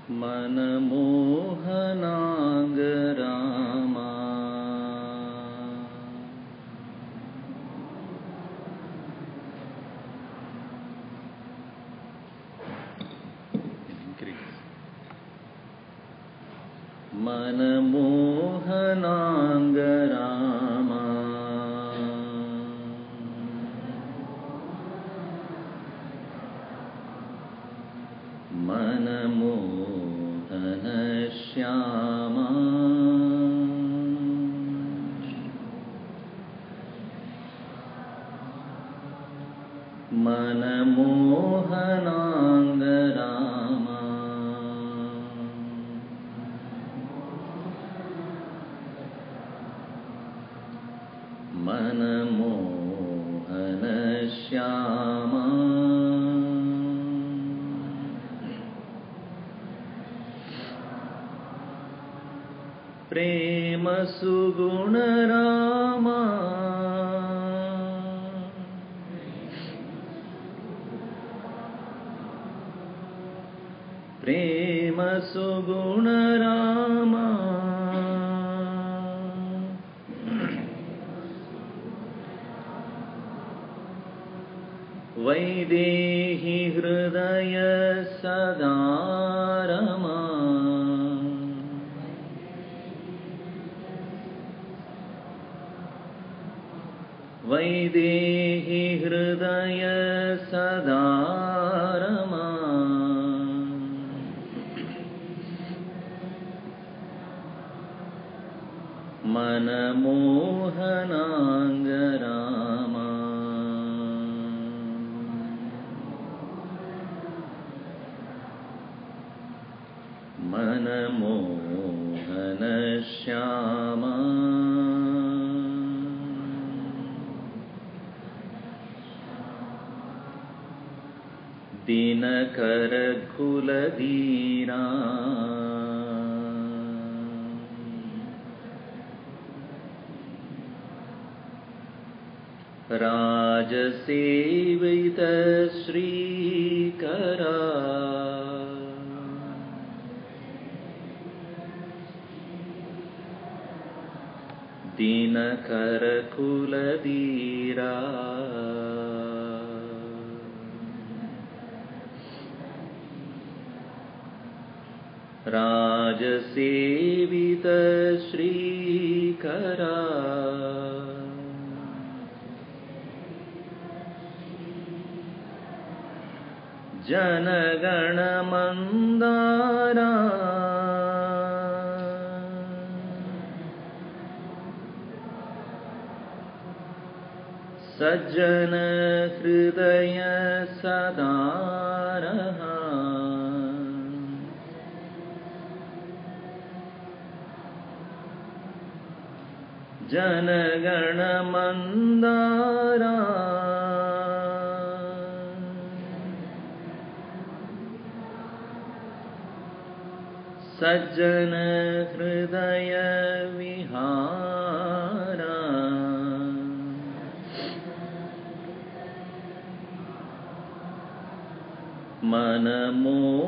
मनमोहनांग रामा मनमोहनांग रामा मनमोहन श्यामा मनमोहनांग रामा मनमोहन श्यामा प्रेम सुगुण रामा प्रेम सुगुण रामा वैदेही हृदय सदा रमा वैदेही हृदय सदा रमा मनमोहनांग रामा मनमोहन श्यामा दिनकर कुलधीरा राजसेवित श्रीकरा दिनकर कुलधीरा राजसेवित श्रीकरा जनगण मंदारा सज्जन हृदय सदा रहा जनगण मंदारा सज्जन हृदय विहारा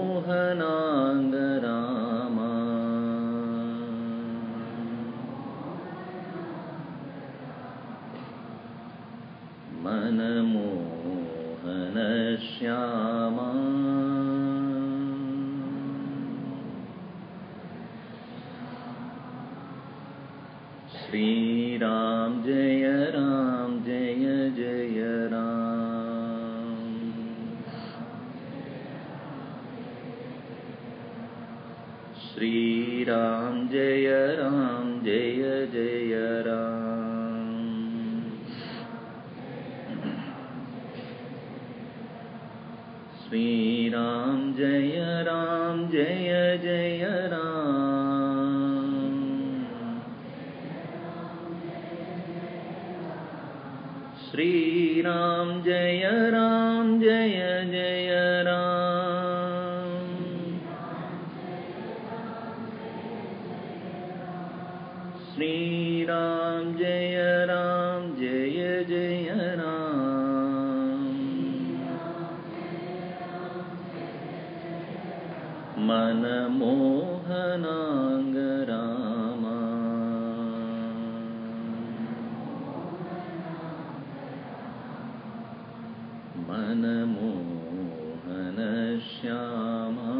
मनमोहनांग रामा मनमोहन श्यामा श्री राम जय जय राम श्री राम जय जय राम श्री राम जय जय राम श्री राम जय जय राम श्री राम जय जय Ram Manamohanangarama Manamohanashyama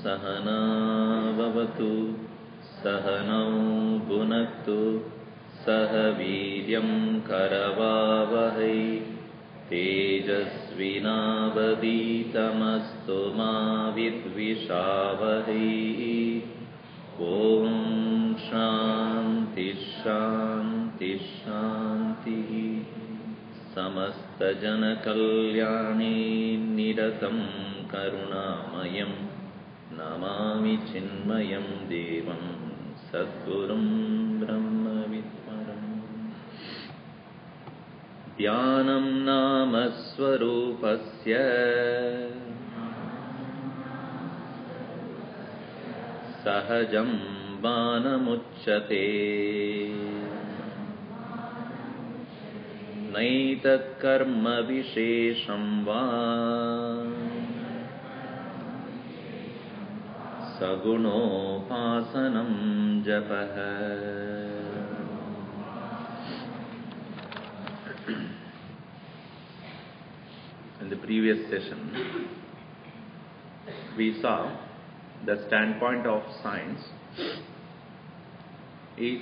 Sahana Vavatu Sahanau Bhunaktu Sahaviryam Karavavahai Tejasvinavaditamastu ma vidvishavahai Om Shanti Shanti Shanti Samasta Jana Kalyani Niratam Karunamayam Namami Chinmayam Devam Sadgurum Brahma Vidmaram Dhyanam Nama Swarupasya Sahajam Vanamuchyate Naitat Karma Vishesham Va Sagunopasanam Japaha. In the previous session, we saw the standpoint of science is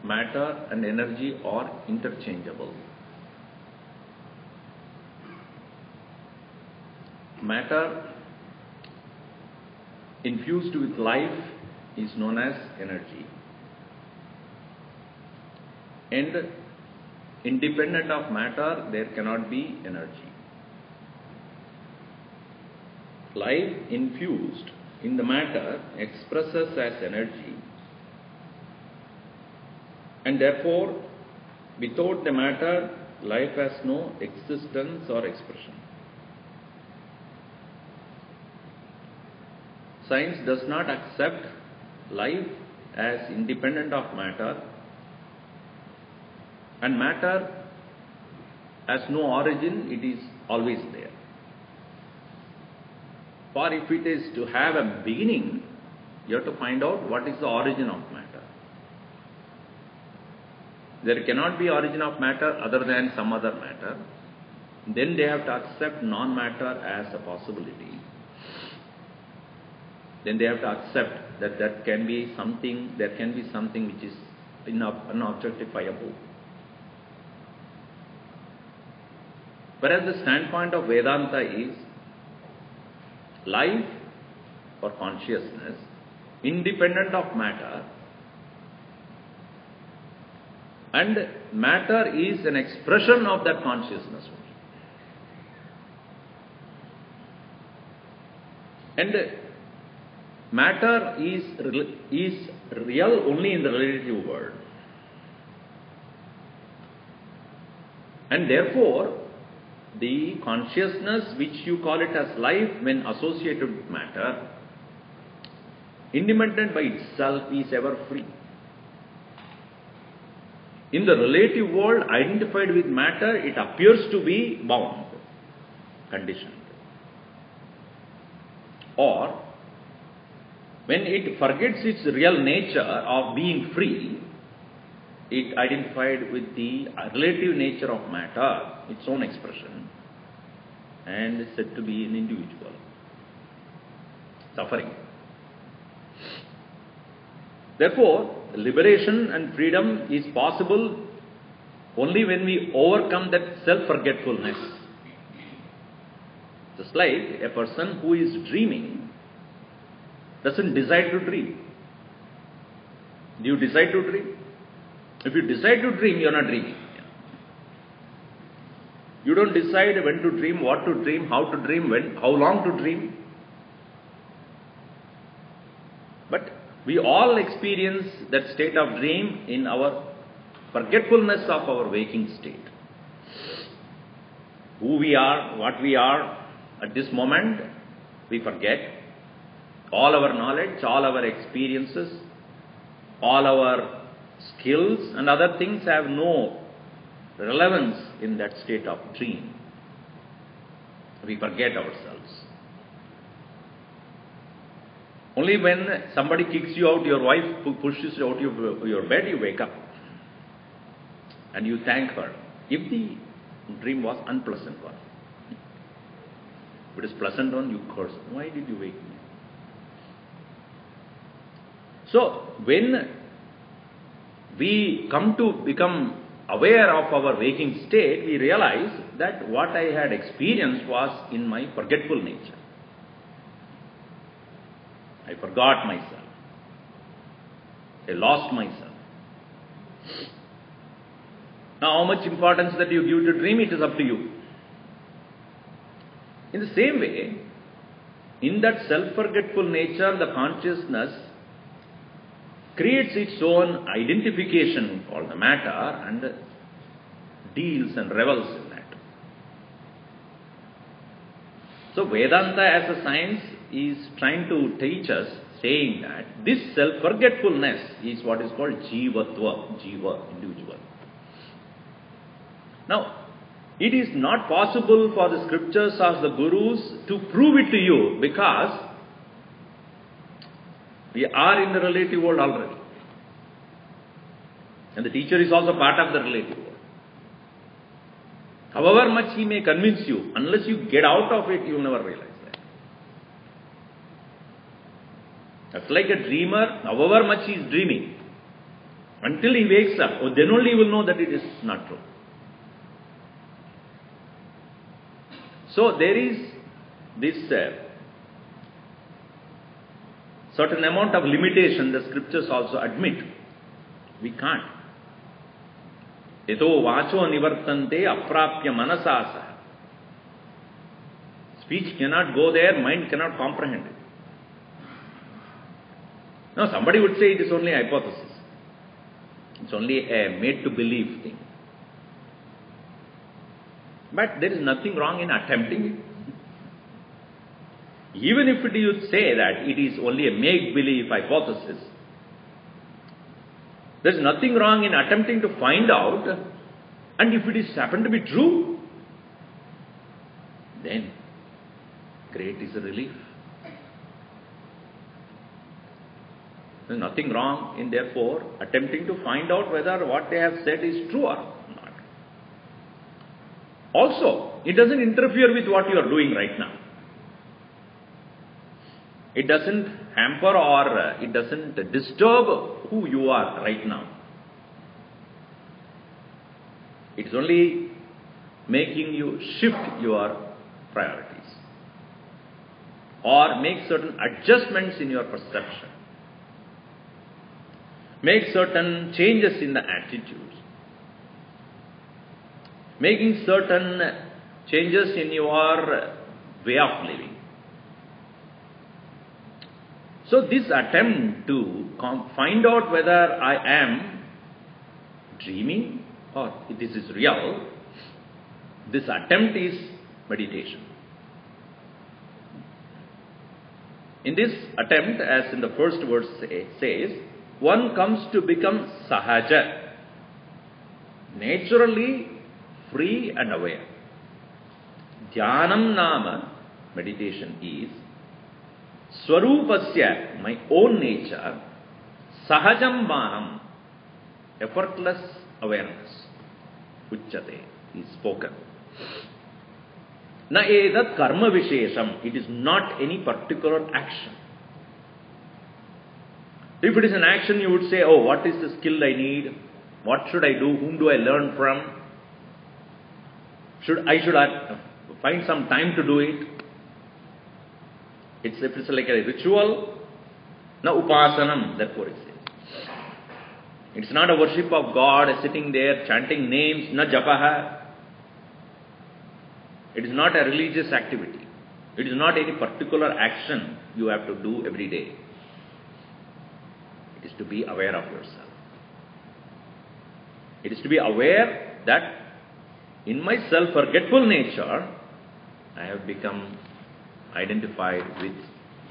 matter and energy are interchangeable. Matter infused with life is known as energy, and independent of matter there cannot be energy. Life infused in the matter expresses as energy, and therefore without the matter life has no existence or expression. Science does not accept life as independent of matter, and matter has no origin, it is always there. For if it is to have a beginning, you have to find out what is the origin of matter. There cannot be origin of matter other than some other matter. Then they have to accept non-matter as a possibility. Then they have to accept that there can be something which is unobjectifiable. Whereas the standpoint of Vedanta is life or consciousness independent of matter, and matter is an expression of that consciousness only. And matter is real only in the relative world. And therefore, the consciousness which you call it as life when associated with matter, independent by itself, is ever free. In the relative world identified with matter, it appears to be bound, conditioned. Or, when it forgets its real nature of being free, it identified with the relative nature of matter, its own expression, and is said to be an individual. Suffering. Therefore, liberation and freedom is possible only when we overcome that self-forgetfulness. Just like a person who is dreaming doesn't decide to dream. Do you decide to dream? If you decide to dream, you are not dreaming. You don't decide when to dream, what to dream, how to dream, when, how long to dream. But we all experience that state of dream in our forgetfulness of our waking state. Who we are, what we are, at this moment, we forget. All our knowledge, all our experiences, all our skills and other things have no relevance in that state of dream. We forget ourselves. Only when somebody kicks you out, your wife pushes you out of your bed, you wake up. And you thank her. If the dream was unpleasant one. If it is pleasant one, you curse. Why did you wake me? So, when we come to become aware of our waking state, we realize that what I had experienced was in my forgetful nature. I forgot myself. I lost myself. Now, how much importance that you give to dream, it is up to you. In the same way, in that self-forgetful nature, the consciousness creates its own identification for the matter and deals and revels in that. So Vedanta as a science is trying to teach us, saying that this self-forgetfulness is what is called jivatva, jiva, individual. Now, it is not possible for the scriptures or the gurus to prove it to you because we are in the relative world already. And the teacher is also part of the relative world. However much he may convince you, unless you get out of it, you will never realize that. That's like a dreamer, however much he is dreaming, until he wakes up, then only he will know that it is not true. So there is this certain amount of limitation the scriptures also admit. We can't. Eto vacho nivartante aprapya manasasa. Speech cannot go there, mind cannot comprehend it. Now somebody would say it is only a hypothesis. It's only a made-to-believe thing. But there is nothing wrong in attempting it. Even if you say that it is only a make-believe hypothesis, there is nothing wrong in attempting to find out, and if it is happen to be true, then great is a relief. There is nothing wrong in therefore attempting to find out whether what they have said is true or not. Also, it doesn't interfere with what you are doing right now. It doesn't hamper or it doesn't disturb who you are right now. It's only making you shift your priorities or make certain adjustments in your perception. Make certain changes in the attitudes. Making certain changes in your way of living. So this attempt to find out whether I am dreaming or this is real, This attempt is meditation. In this attempt, as in the first verse says, one comes to become sahaja, naturally free and aware. Dhyanam nama, meditation is Swaroopasya, my own nature, sahajam banam, effortless awareness. Uchyate is spoken. Na edat karma vishesham, it is not any particular action. If it is an action, you would say, oh, what is the skill I need? What should I do? Whom do I learn from? Should I find some time to do it? If it's like a ritual, na upasanam, therefore it says. It's not a worship of God, sitting there chanting names, na japaha. It is not a religious activity. It is not any particular action you have to do every day. It is to be aware of yourself. It is to be aware that in my self-forgetful nature, I have become identified with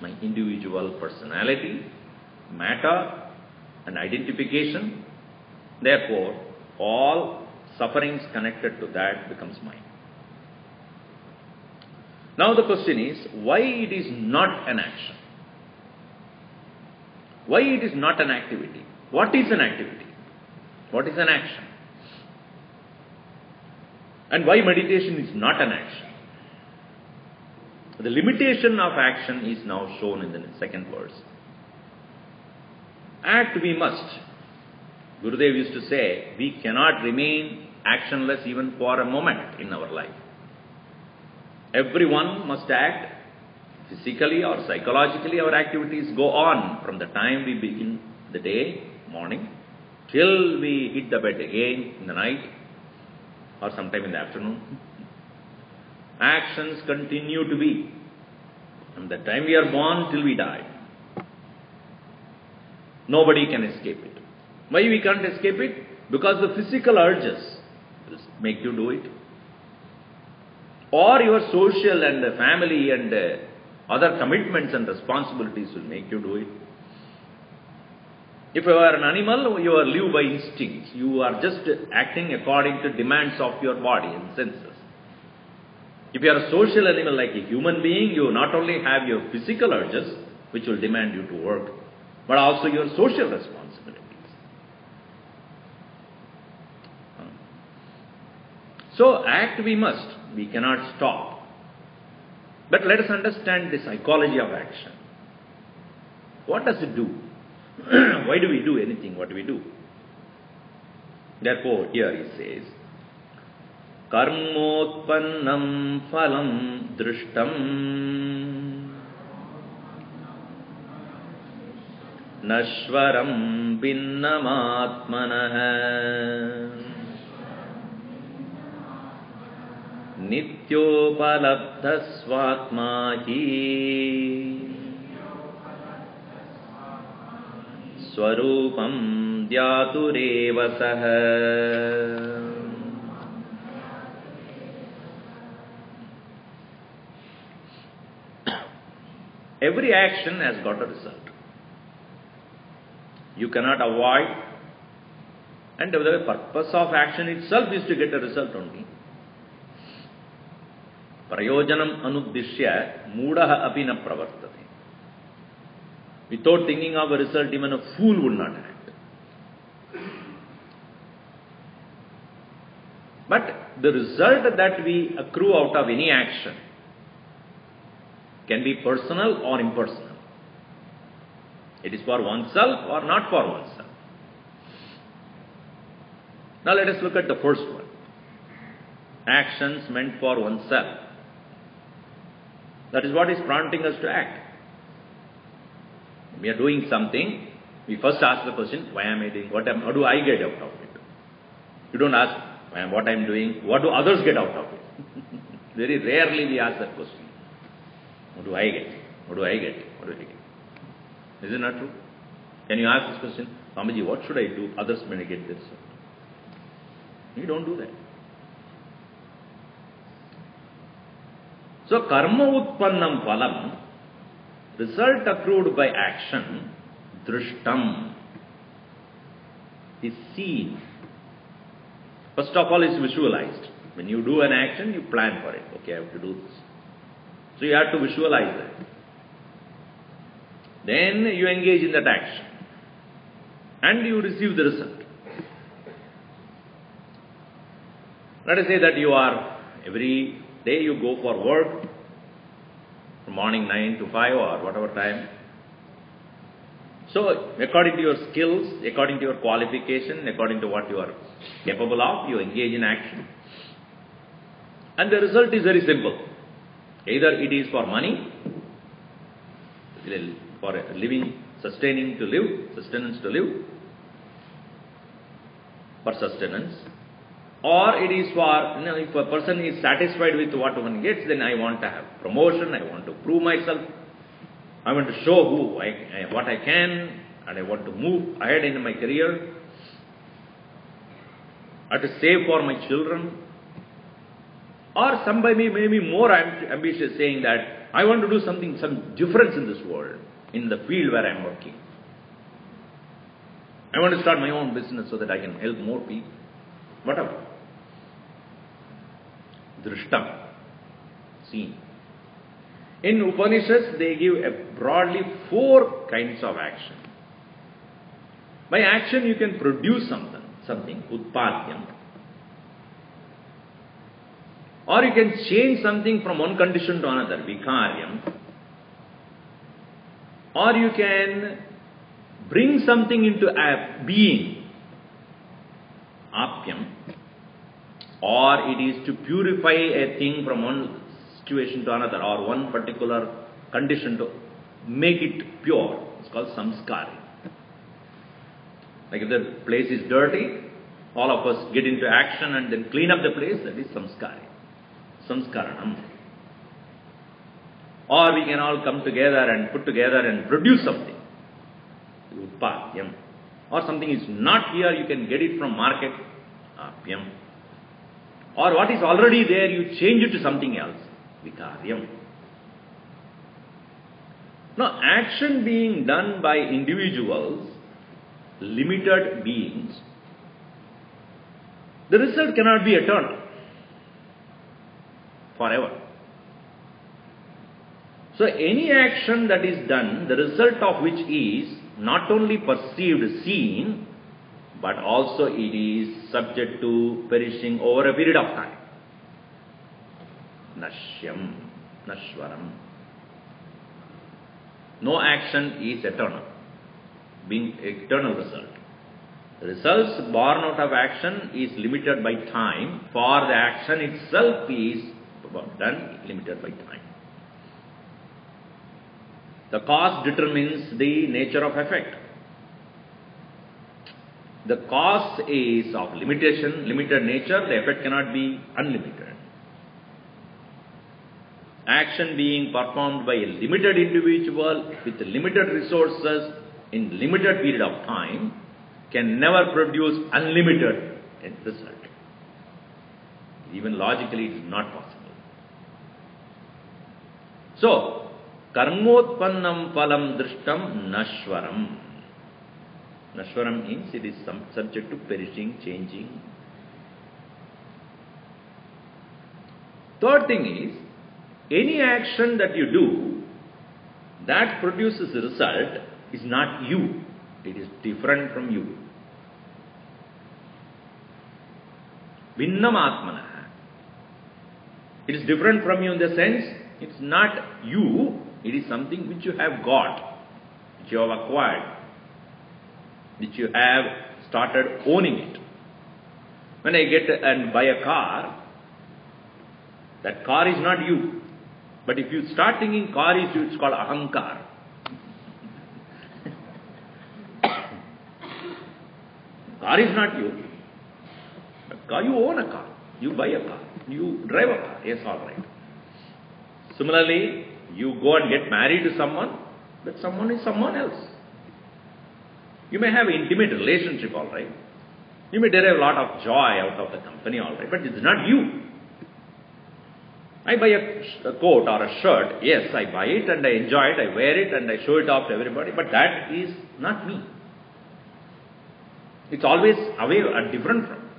my individual personality, matter and identification. Therefore, all sufferings connected to that becomes mine. Now the question is, why it is not an action? Why it is not an activity? What is an activity? What is an action? And why meditation is not an action? The limitation of action is now shown in the second verse. Act we must. Gurudev used to say, we cannot remain actionless even for a moment in our life. Everyone must act. Physically or psychologically, our activities go on from the time we begin the day, morning, till we hit the bed again in the night or sometime in the afternoon. Actions continue to be from the time we are born till we die. Nobody can escape it. Why we can't escape it? Because the physical urges will make you do it. Or your social and family and other commitments and responsibilities will make you do it. If you are an animal, you are live by instincts. You are just acting according to demands of your body and senses. If you are a social animal like a human being, you not only have your physical urges, which will demand you to work, but also your social responsibilities. So act we must. We cannot stop. But let us understand the psychology of action. What does it do? Why do we do anything? What do we do? Therefore, here he says, Karmotpannam phalam drishtam nashvaram binnamatmanah nityopalabdha swatmahi Swaroopam dhyatureva saha. Every action has got a result. You cannot avoid, and the purpose of action itself is to get a result only. Prayojanam anuddishya mudaha api na pravartate. Without thinking of a result, even a fool would not act. But the result that we accrue out of any action can be personal or impersonal. It is for oneself or not for oneself. Now let us look at the first one. Actions meant for oneself. That is what is prompting us to act. We are doing something, we first ask the question, why am I doing, how do I get out of it? You don't ask, what I am doing, what do others get out of it? Very rarely we ask that question. What do I get? What do I get? What do I get? Is it not true? Can you ask this question, Swamiji, what should I do? Others may get this. You don't do that. So, karma utpannam phalam, result accrued by action, drishtam, is seen. First of all, is visualized. When you do an action, you plan for it. Okay, I have to do this. So you have to visualize that. Then you engage in that action. And you receive the result. Let us say that you are, every day you go for work, from morning 9 to 5 or whatever time. So, according to your skills, according to your qualification, according to what you are capable of, you engage in action. And the result is very simple. Either it is for money, for living, sustaining to live, sustenance to live, for sustenance, or it is for, if a person is satisfied with what one gets, then I want to have promotion, I want to prove myself, I want to show what I can, and I want to move ahead in my career. I have to save for my children. Or somebody may be more ambitious, saying that I want to do some difference in this world, in the field where I am working. I want to start my own business so that I can help more people. Whatever. Drishtam. Seen. In Upanishads, they give broadly 4 kinds of action. By action, you can produce something, utpadyam. Or you can change something from one condition to another, vikaryam. Or you can bring something into a being, apyam. Or it is to purify a thing from one situation to another, or one particular condition to make it pure. It's called samskari. Like if the place is dirty, all of us get into action and then clean up the place, that is samskari. Samskaranam. Or we can all come together and put together and produce something. Utpadyam. Or something is not here, you can get it from market. Apyam. Or what is already there, you change it to something else. Vikaryam. Now, action being done by individuals, limited beings, the result cannot be eternal. Forever. So, any action that is done, the result of which is not only perceived, seen, but also it is subject to perishing over a period of time. Nashyam, Nashwaram. No action is eternal, being eternal result. The results born out of action is limited by time, for the action itself is done limited by time. The cause determines the nature of effect. The cause is of limited nature, the effect cannot be unlimited. Action being performed by a limited individual with limited resources in limited period of time can never produce unlimited result. Even logically it is not possible. So, karmotpannam phalam drishtam nashwaram. Nashwaram means it is subject to perishing, changing. Third thing is, any action that you do that produces a result is not you. It is different from you. Vinnam atmanah. It is different from you in the sense, it's not you, it is something which you have got, which you have acquired, which you have started owning it. When I get and buy a car, that car is not you. But if you start thinking car is you, it's called ahankar. Car is not you. Car, you own a car. You buy a car. You drive a car. Yes, all right. Similarly, you go and get married to someone, but someone is someone else. You may have an intimate relationship, all right. You may derive a lot of joy out of the company, all right, but it's not you. I buy a coat or a shirt. Yes, I buy it and I enjoy it, I wear it and I show it off to everybody. But that is not me. It's always away or different from.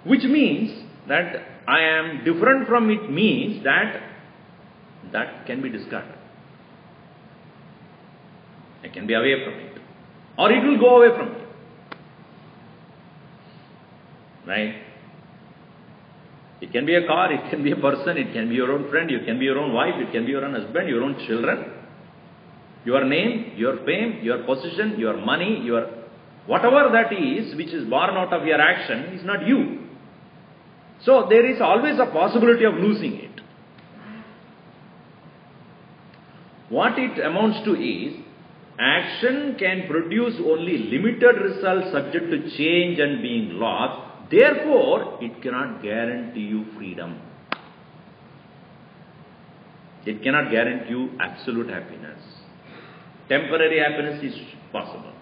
Which means that I am different from it means that that can be discarded. I can be away from it. Or it will go away from me. Right? It can be a car, it can be a person, it can be your own friend, it can be your own wife, it can be your own husband, your own children. Your name, your fame, your position, your money, your whatever that is which is born out of your action is not you. So there is always a possibility of losing it. What it amounts to is, action can produce only limited results subject to change and being lost. Therefore, it cannot guarantee you freedom. It cannot guarantee you absolute happiness. Temporary happiness is possible.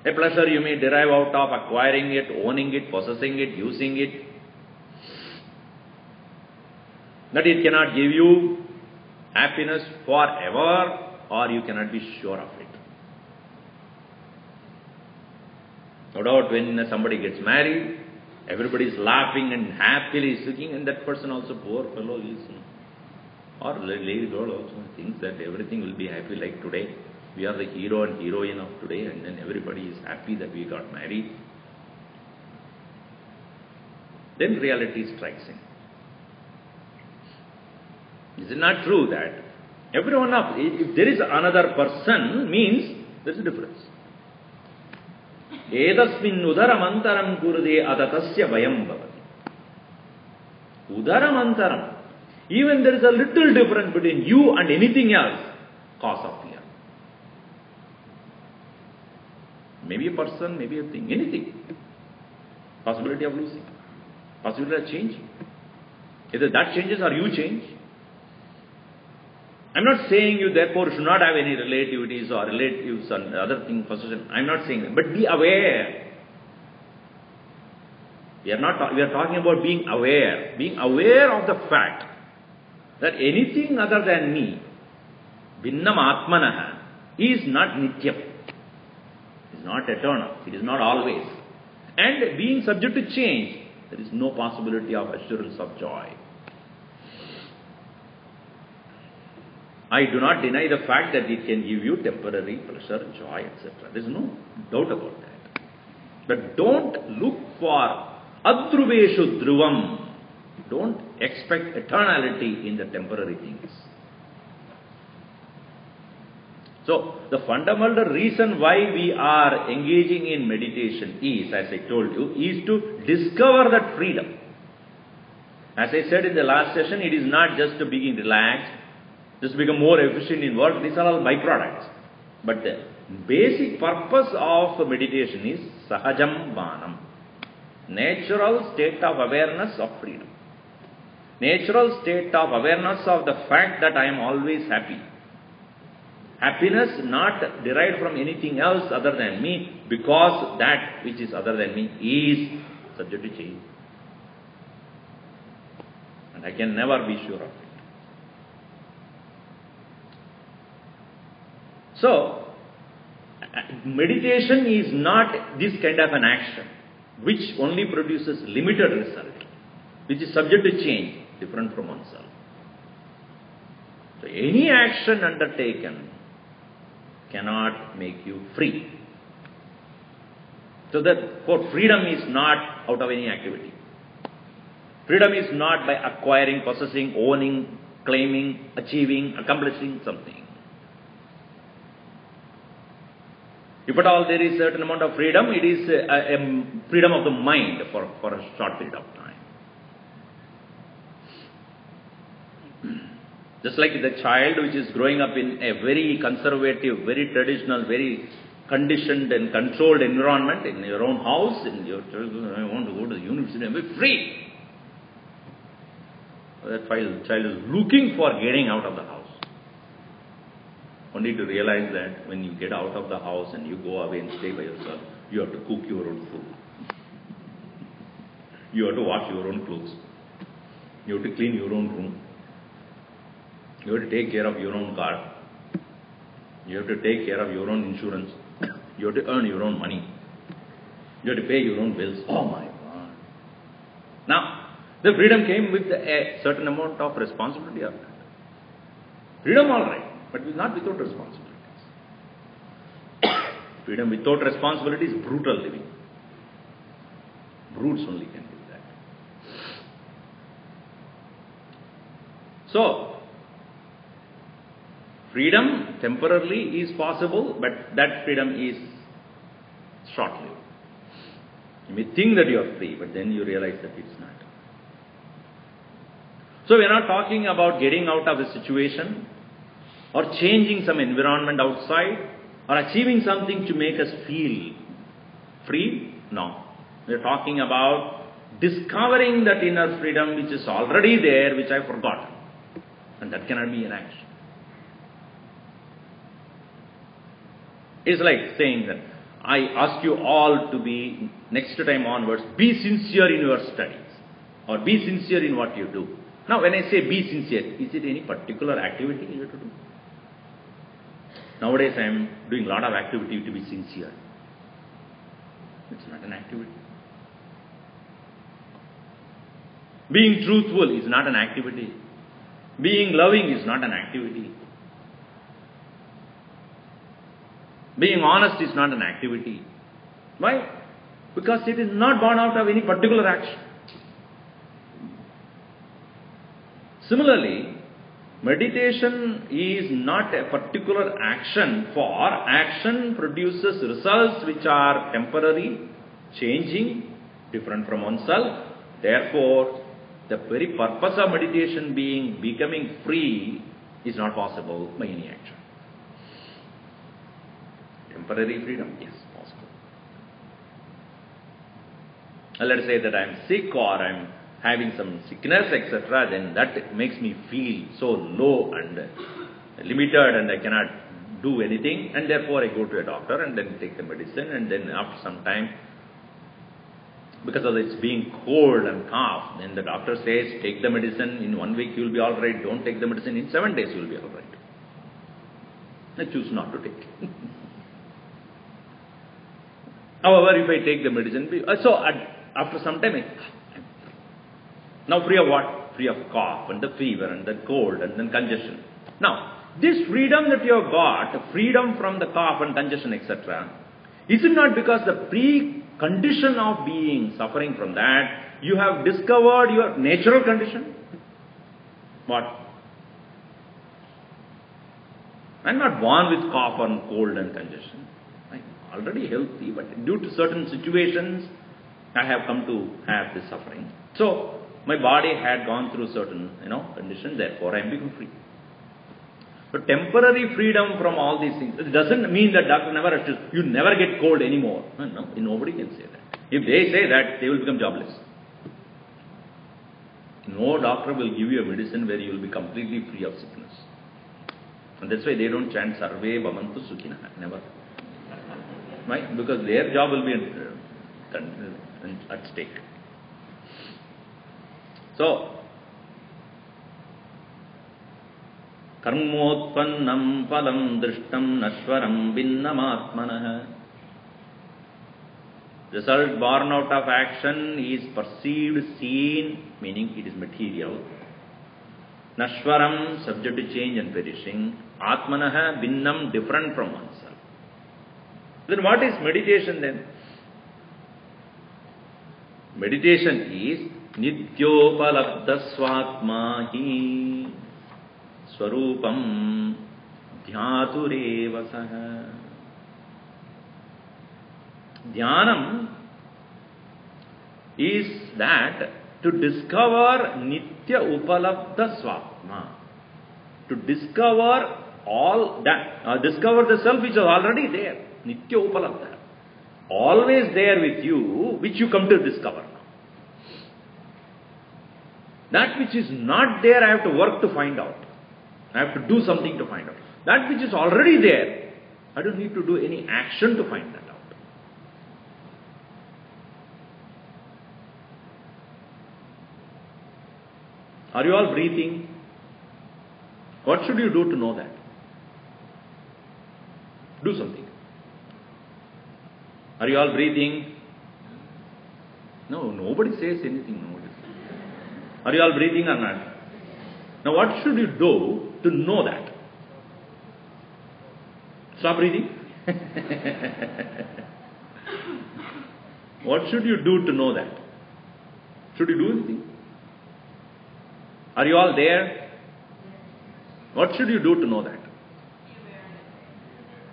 A pleasure you may derive out of acquiring it, owning it, possessing it, using it. That it cannot give you happiness forever, or you cannot be sure of it. No doubt when somebody gets married, everybody is laughing and happily singing, and that person also, poor fellow, is, or lady girl also thinks that everything will be happy like today. We are the hero and heroine of today, and then everybody is happy that we got married. Then reality strikes in. Is it not true that everyone of, if there is another person, means there is a difference. Edasmin udaramantaram kurde adatasya vayam bhavati. Udaramantaram. Even there is a little difference between you and anything else, cause of fear. Maybe a person, maybe a thing, anything. Possibility of losing. Possibility of change. Either that changes or you change. I'm not saying you therefore should not have any relativities or relatives and other things, possession. I'm not saying that. But be aware. We are talking about being aware. Being aware of the fact that anything other than me, Bhinnam Atmanaha, is not Nityam. It is not eternal. It is not always. And being subject to change, there is no possibility of assurance of joy. I do not deny the fact that it can give you temporary pleasure, joy, etc. There is no doubt about that. But don't look for adhruveshu dhruvam. Don't expect eternality in the temporary things. So, the fundamental reason why we are engaging in meditation is, as I told you, is to discover that freedom. As I said in the last session, it is not just to being relaxed, just become more efficient in work. These are all byproducts. But the basic purpose of meditation is sahajam vanam. Natural state of awareness of freedom. Natural state of awareness of the fact that I am always happy. Happiness not derived from anything else other than me, because that which is other than me is subject to change. And I can never be sure of it. So, meditation is not this kind of an action which only produces limited result, which is subject to change, different from oneself. So, any action undertaken cannot make you free. So, for freedom is not out of any activity. Freedom is not by acquiring, possessing, owning, claiming, achieving, accomplishing something. If at all there is certain amount of freedom, it is a freedom of the mind for a short period of time. Just like the child which is growing up in a very conservative, very traditional, very conditioned and controlled environment, in your own house, in your children, I want to go to the university and be free. That child is looking for getting out of the house. Only to realize that when you get out of the house and you go away and stay by yourself, you have to cook your own food. You have to wash your own clothes. You have to clean your own room. You have to take care of your own car. You have to take care of your own insurance. You have to earn your own money. You have to pay your own bills. Oh my God. Now, the freedom came with a certain amount of responsibility of that. Freedom all right, but not without responsibilities. Freedom without responsibility is brutal living. Brutes only can do that. So, freedom temporarily is possible, but that freedom is short-lived. You may think that you are free, but then you realize that it's not. So we are not talking about getting out of a situation or changing some environment outside or achieving something to make us feel free. No. We are talking about discovering that inner freedom which is already there, which I forgot. And that cannot be an action. It's like saying that I ask you all to be, next time onwards, be sincere in your studies. Or be sincere in what you do. Now when I say be sincere, is it any particular activity you have to do? Nowadays I am doing a lot of activity to be sincere. It's not an activity. Being truthful is not an activity. Being loving is not an activity. Being honest is not an activity. Why? Because it is not born out of any particular action. Similarly, meditation is not a particular action, for action produces results which are temporary, changing, different from oneself. Therefore, the very purpose of meditation being becoming free is not possible by any action. Temporary freedom is possible. Let's say that I am sick or I am having some sickness, etc., then that makes me feel so low and limited and I cannot do anything, and therefore I go to a doctor and then take the medicine, and then after some time, because of it's being cold and cough, then the doctor says, take the medicine, in 1 week you will be alright, don't take the medicine, in 7 days you will be alright. I choose not to take it. However, if I take the medicine, after some time, I'm free. Now free of what? Free of cough and the fever and the cold and then congestion. Now, this freedom that you have got, freedom from the cough and congestion, etc., is it not because the precondition of being suffering from that, you have discovered your natural condition? What? I'm not born with cough and cold and congestion. I'm already healthy, but due to certain situations, I have come to have this suffering. So, my body had gone through certain, conditions, therefore I am become free. So temporary freedom from all these things, it doesn't mean that doctor never has to, you never get cold anymore. No, nobody can say that. If they say that, they will become jobless. No doctor will give you a medicine where you will be completely free of sickness. And that's why they don't chant Sarve Bhavantu Sukhina. Never. Why? Because their job will be at stake. So, Karmotpannam phalam drishtam nashvaram vinnamatmanah. Result born out of action is perceived, seen, meaning it is material. Nashvaram, subject to change and perishing. Atmanah, vinnam, different from oneself. Then what is meditation then? Meditation is Nityopalabdha swatma hi Swaroopam dhyatureva saha. Dhyanam is that to discover Nitya Upalabdha Swatma. To discover all that, discover the self which is already there. Nitya Upalabdha. Always there with you, which you come to discover now. That which is not there, I have to work to find out. I have to do something to find out. That which is already there, I don't need to do any action to find that out. Are you all breathing? What should you do to know that? Do something. Are you all breathing? No, nobody says anything. Nobody. Are you all breathing or not? Now what should you do to know that? Stop breathing. What should you do to know that? Should you do anything? Are you all there? What should you do to know that?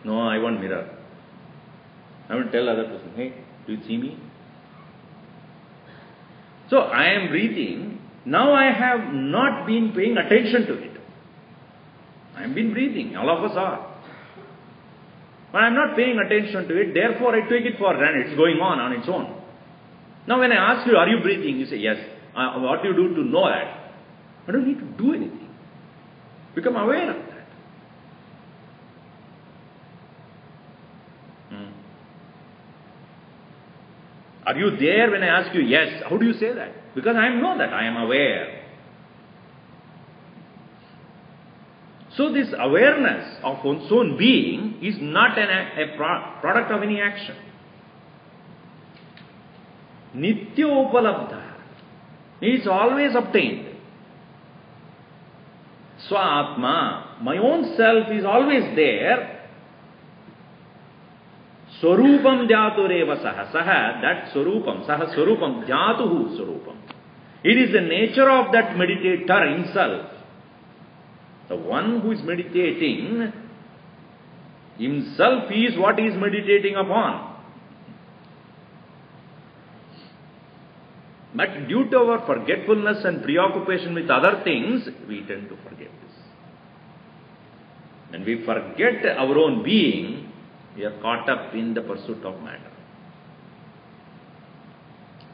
No, I want mirror. I will tell other person, hey, do you see me? So I am breathing. Now I have not been paying attention to it. I have been breathing. All of us are. But I am not paying attention to it. Therefore I take it for granted. It's going on its own. Now when I ask you, are you breathing? You say, yes. What do you do to know that? I don't need to do anything. Become aware of that. Are you there when I ask you, yes? How do you say that? Because I know that, I am aware. So this awareness of one's own being is not a product of any action. Nityopalabdha. It's always obtained. Swaatma, my own self is always there. Swaroopam dhyatureva saha. Saha, that Swaroopam. Saha Swaroopam. Dhyatuhu Swaroopam. It is the nature of that meditator himself. The one who is meditating, himself is what he is meditating upon. But due to our forgetfulness and preoccupation with other things, we tend to forget this. When we forget our own being, we are caught up in the pursuit of matter.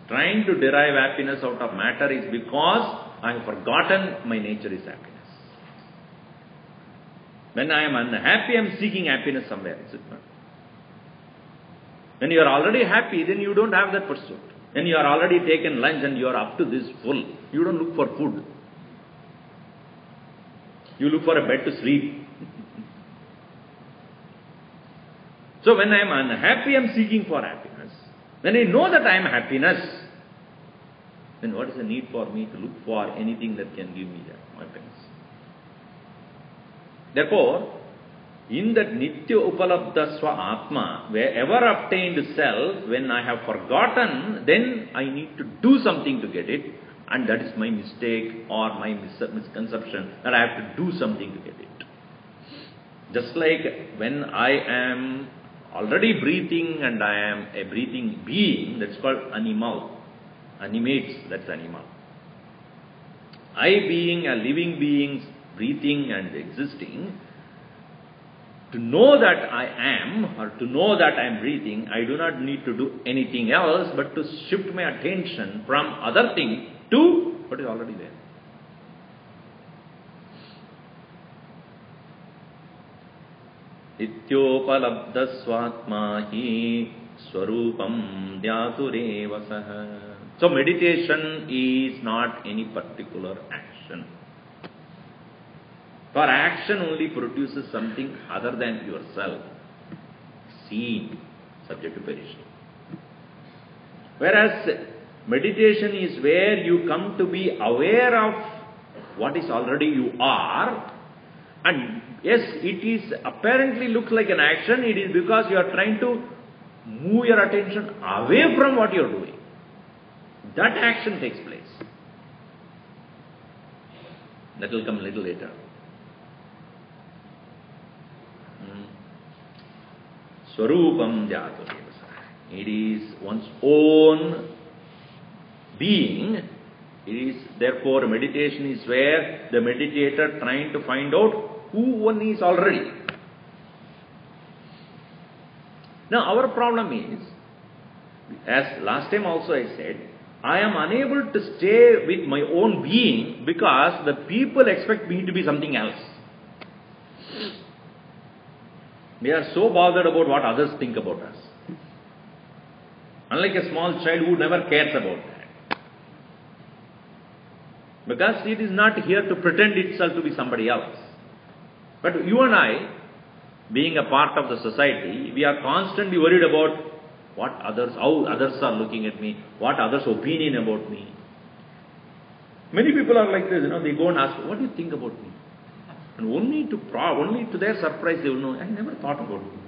Trying to derive happiness out of matter is because I have forgotten my nature is happiness. When I am unhappy, I am seeking happiness somewhere. Is it not? When you are already happy, then you don't have that pursuit. When you are already taken lunch and you are up to this full, you don't look for food. You look for a bed to sleep. So when I am unhappy, I am seeking for happiness. When I know that I am happiness, then what is the need for me to look for anything that can give me that happiness? Therefore, in that Nitya Upalabdha Swa Atma, wherever obtained self, when I have forgotten, then I need to do something to get it. And that is my mistake or my misconception, that I have to do something to get it. Just like when I am already breathing and I am a breathing being, that's called animal. Animates, that's animal. I being a living being, breathing and existing, to know that I am, or to know that I am breathing, I do not need to do anything else but to shift my attention from other things to what is already there. Ityopalabdha swatma hi swaroopam dhyatureva saha. So meditation is not any particular action. For action only produces something other than yourself. Seen, subject to perishing. Whereas meditation is where you come to be aware of what is already you are. And yes, it is apparently looks like an action. It is because you are trying to move your attention away from what you are doing. That action takes place. That will come a little later. Swaroopam dhyatureva. It is one's own being. It is therefore meditation is where the meditator trying to find out who one is already. Now our problem is, as last time also I said, I am unable to stay with my own being because the people expect me to be something else. We are so bothered about what others think about us. Unlike a small child who never cares about that. Because it is not here to pretend itself to be somebody else. But you and I, being a part of the society, we are constantly worried about how others are looking at me, what others' opinion about me. Many people are like this, they go and ask, what do you think about me? And only to their surprise they will know, I never thought about you.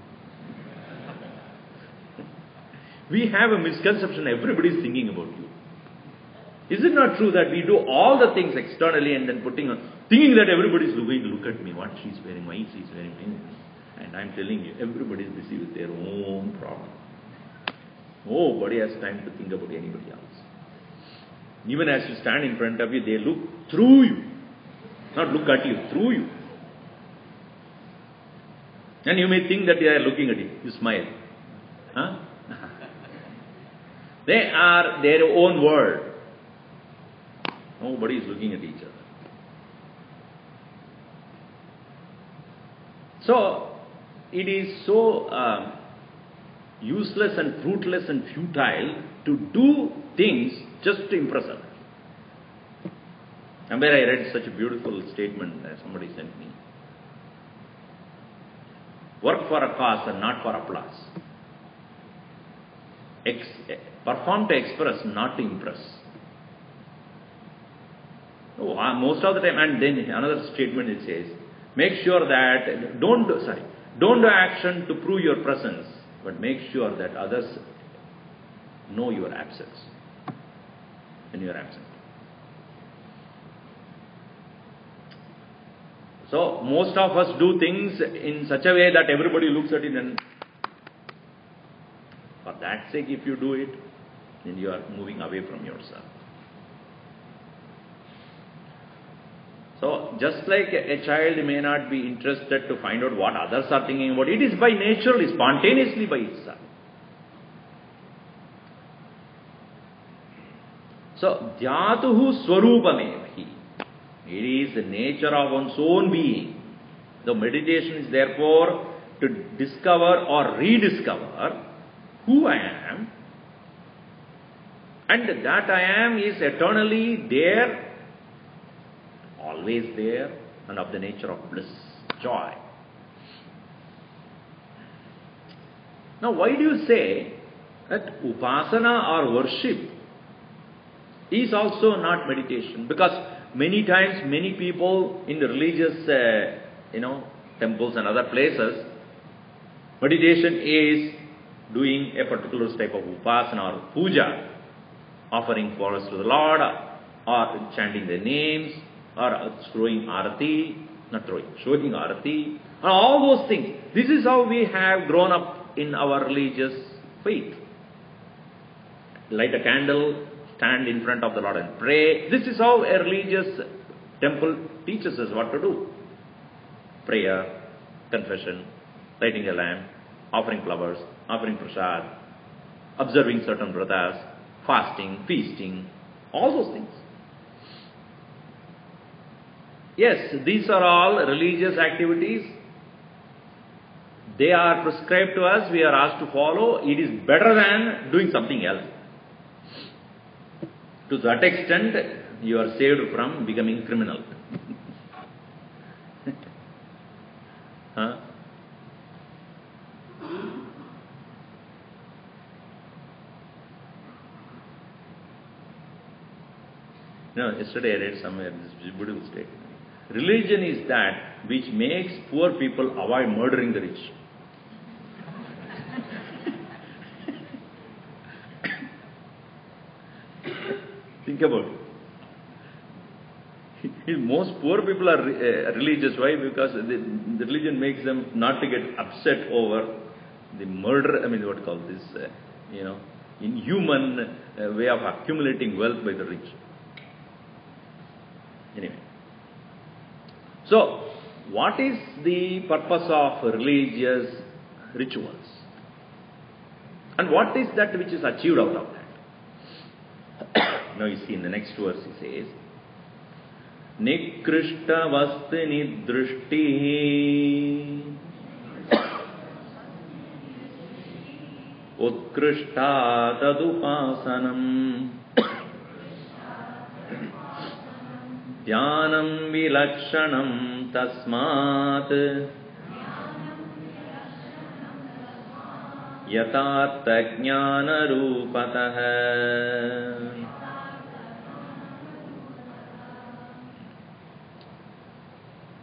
We have a misconception, everybody is thinking about you. Is it not true that we do all the things externally and then thinking that everybody is going to look at me, what she's wearing, why she's wearing, and I'm telling you, everybody is busy with their own problem. Nobody has time to think about anybody else. Even as you stand in front of you, they look through you. Not look at you, through you. And you may think that they are looking at you. You smile. Huh? They are their own world. Nobody is looking at each other. So, it is so useless and fruitless and futile to do things just to impress others. And where I read such a beautiful statement that somebody sent me. Work for a cause and not for applause. Perform to express, not to impress. Most of the time, and then another statement it says, make sure that, don't do action to prove your presence, but make sure that others know your absence when you are absent. So, most of us do things in such a way that everybody looks at it, and for that sake, if you do it, then you are moving away from yourself. So, just like a child may not be interested to find out what others are thinking about, it is by naturally, spontaneously by itself. So, Dhyatuhu Swaroopam. It is the nature of one's own being. The meditation is therefore to discover or rediscover who I am. And that I am is eternally there, always there, and of the nature of bliss, joy. Now, why do you say that upasana or worship is also not meditation? Because many times, many people in the religious, temples and other places, meditation is doing a particular type of upasana or puja, offering flowers to the Lord, or chanting their names, or showing arati, and all those things. This is how we have grown up in our religious faith. Light a candle, stand in front of the Lord and pray. This is how a religious temple teaches us what to do. Prayer, confession, lighting a lamp, offering flowers, offering prasad, observing certain vratas, fasting, feasting, all those things. Yes, these are all religious activities. They are prescribed to us, we are asked to follow. It is better than doing something else. To that extent, you are saved from becoming criminal. Huh? Yesterday I read somewhere this beautiful statement. Religion is that which makes poor people avoid murdering the rich. Think about it. Most poor people are religious. Why? Because the religion makes them not to get upset over the murder. What call this? Inhuman way of accumulating wealth by the rich. Anyway. So, what is the purpose of religious rituals? And what is that which is achieved out of that? Now you see in the next verse he says, Nikrishta vasti nidrushti Utkrishta tadupasanam Dhyanam vilakshanam tasmat yatartha jnana rupatah.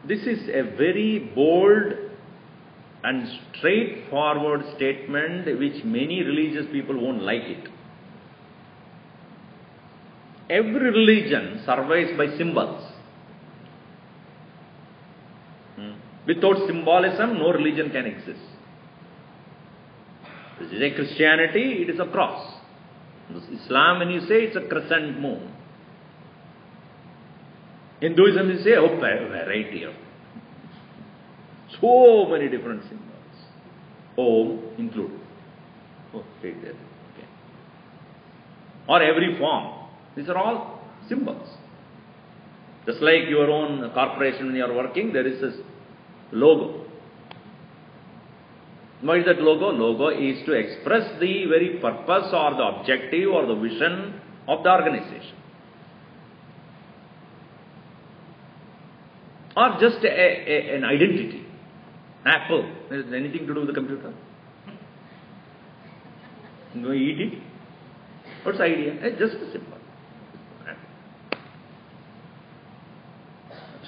This is a very bold and straightforward statement which many religious people won't like it. Every religion survives by symbols. Without symbolism, no religion can exist. This is a Christianity, it is a cross. Islam, when you say, it's a crescent moon. Hinduism, you say, oh, variety of. So many different symbols. Om included. Oh, right there. Okay. Or every form. These are all symbols. Just like your own corporation when you are working, there is this logo. What is that logo? Logo is to express the very purpose or the objective or the vision of the organization. Or just an identity. Apple. Is there anything to do with the computer? You eat it? What's the idea? It's just a symbol.